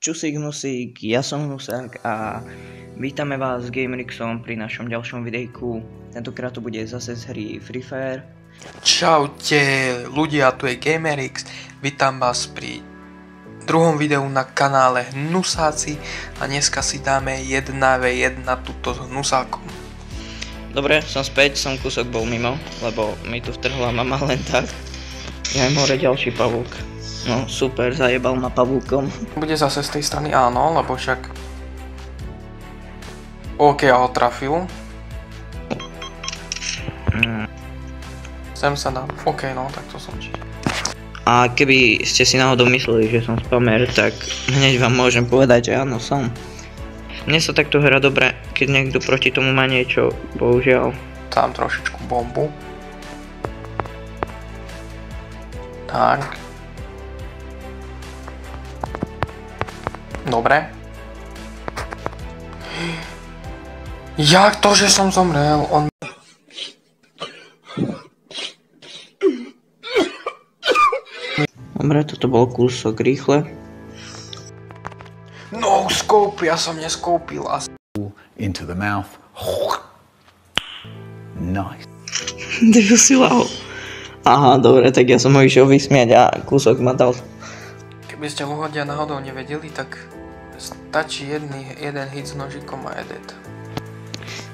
Čusík hnusík, ja som Hnusák a vítame vás s GamerXom pri našom ďalšom videjku. Tentokrát to bude zase z hry Free Fire. Čaute ľudia, tu je GamerX, vítam vás pri druhom videu na kanále Hnusáci a dneska si dáme 1v1 tuto s Hnusákom. Dobre, som späť, som kúsok bol mimo, lebo mi tu vtrhla mama len tak. Ja im hore ďalší pavúk. No super, zajebal ma pavúkom. Bude zase z tej strany áno, lebo však... OK, ja ho trafil. Sem sa dá. OK, no, tak to som čiže. A keby ste si náhodou mysleli, že som spamer, tak hneď vám môžem povedať, že áno, som. Mne sa takto hrá dobre, keď niekto proti tomu má niečo, bohužiaľ. Dám trošičku bombu. Tak. Dobre. Jak to, že som zomrel? Dobre, toto bol kúsok rýchle. No scope, ja som neskopil asi. Into the mouth. Nice. Ty si lahol. Aha, dobre, tak ja som ho išiel vysmiať a kúsok ma dal. Keby ste ľudia náhodou nevedeli, tak stačí jeden hit s nožikom a je dead.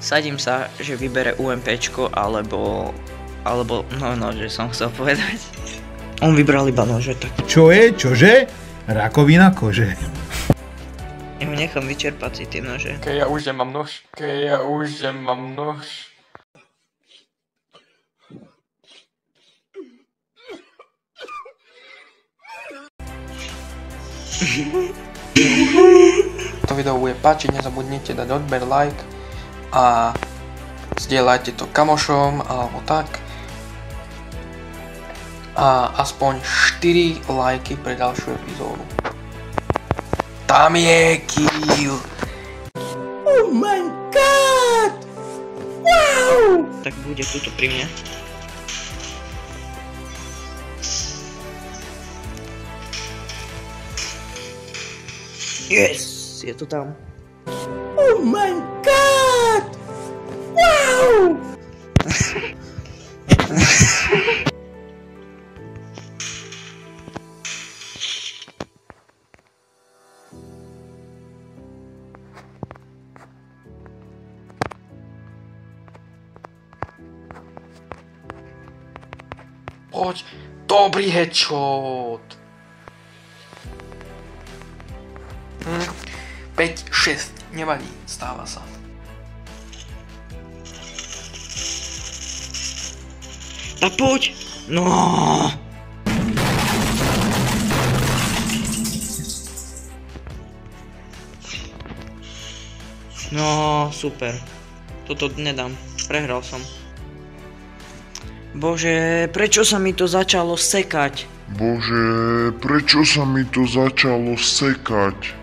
Sadím sa, že vybere UMPčko alebo nože som chcel povedať. On vybral iba nože, tak. Čo je? Čože? Rakovina kože. Ja ho nechám vyčerpať si tie nože. Keď ja už nemám nož. To video bude páčiť, nezabudnite dať odber, like a zdieľajte to kamošom alebo tak. A aspoň 4 lajky pre ďalšiu epizódu. Tam je kill! Oh my god! Wow! Tak bude tuto pri mne. Yes! Je to tam. Oh my god! Wow! Poď, dobrý headshot. 5, 6, nevadí, stáva sa. A poď! No. No, super. Toto nedám. Prehral som. Bože, prečo sa mi to začalo sekať? Bože, prečo sa mi to začalo sekať?